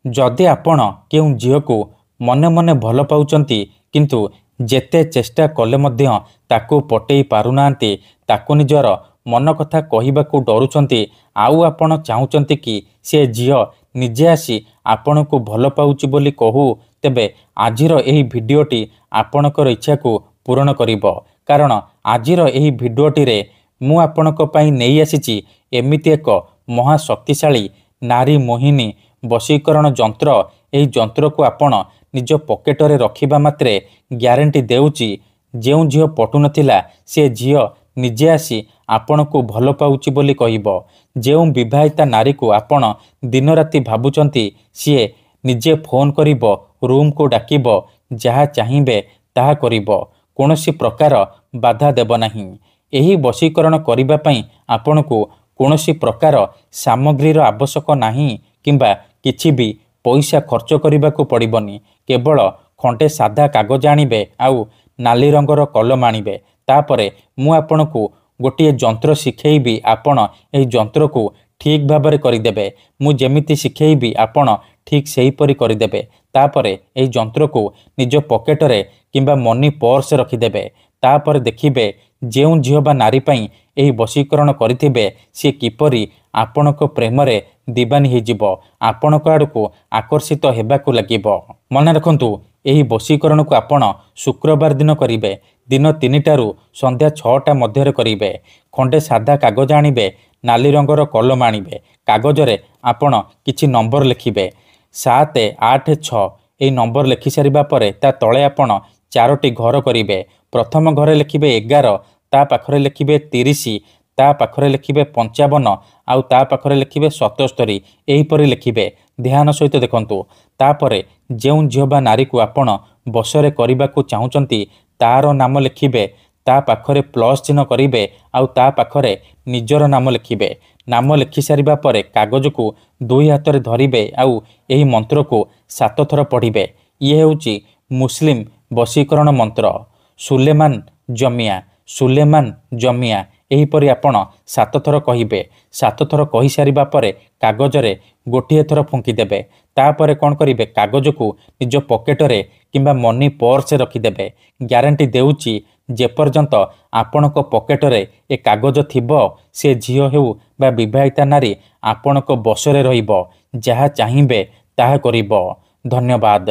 जदि आपण केउ झील को मने मने भल पाउचंती किंतु जेते चेष्टा कले मध्य ताकू पटेई पारुनांती ताकू निजर मन कथा कहबाकू डरुचंती आउ आपण चाहुचंती कि से झील निजे आसी आपण को भल पाउची बोली कहू तेबे आजिर एही भिडियोटी आपणकर इच्छा को पूरण करिवो। कारण आजिर एही भिडियोटी रे मु आपणक पई नेई आसीची एमिति एक महाशक्तिशाली नारी मोहिनी वशीकरण जंत्र। एही जंत्र को आपण निज पॉकेटरे रखिबा मात्रे ग्यारंटी देउची जेउ झील पटु नथिला से झील निजे आसी आपण को भल पाउची बोली कहिबो। जेउ विवाहिता नारी को आपण दिन राति भाबुचंती सीए निजे फोन करिबो, रूम को डाकिबो, जहा चाहिबे ताहा करिबो, कोनोसी प्रकार बाधा देब नाही। एही वशीकरण करिबा पई आपण को कोनोसी प्रकार सामग्रीर आवश्यक नाही किंबा किछि भी पैसा खर्च करिबाकू पड़िबनी। केवल खंटे सादा कागज आनिबे आउ नाली रंगर कलम आनिबे। तापरे मु आपण को गोटे जंत्र शिखेबी, आपण एही जंत्र को ठीक भाबरे करिदेबे। मु जेमिति शिखेबी आपण ठीक सही परी करिदेबे। तापरे एही जंत्र को निज पॉकेट रे किंबा मनी पर्स रखिदेबे। तापरे देखिबे जेउ झील बा नारी पई एही वशीकरण करिथिबे से किपरि आपणक प्रेम रे दीवानी हेजिबो, आपणक आडको आकर्षित हेबाकू लागिबो। मन रखंतु एही वशीकरण को आपण शुक्रवार दिन करिबे। दिन 3टारू संध्या 6टा मध्य करिबे। खंडे सादा कागज आनिबे, नाली रंगर कलम आनिबे। कागजरे आपण किछि नंबर लिखिबे 7, 8, 6 एही नंबर लिखि सारिबा परे ता तळे आपण 4टी घर करिबे। प्रथम घरे लिखिबे 11, ता पाखरे लिखिबे 30, ता पाखरे लिखिबे 55 आउ ता पाखरे लिखिबे 77 एही परि लिखिबे। ध्यान सहित देखंतु। तापरे जेउ झील बा नारी को आपण बसरे करिबाकू चाहुचंती तार नाम लिखिबे, ता पाखरे प्लस चिन्ह करिबे आउ ता पाखरे निजर नाम लिखिबे। नाम लिखि सारिबा परे कागज को 2 हाथ रे धरिबे आउ एही मंत्र को 7 थर पढ़िबे। ये हेउची मुस्लिम वशीकरण मंत्र सुलेमान जमिया, सुलेमान जमिया। एहीपरि आपण 7 थर कहिबे। 7 थर कहि सारिबा परे कागजरे गोटिए थर फुंकी देबे। तापरे कोन करिबे, कागज को निज पॉकेट रे किंबा मनी पर्स रखिदेबे। ग्यारंटी देउची जे पर्यंत आपणक पॉकेट रे ए कागज थिबो से झील हेउ बा विवाहिता नारी आपणक बसरे रहिबो, जहा चाहिबे ताहा करिबो। धन्यवाद।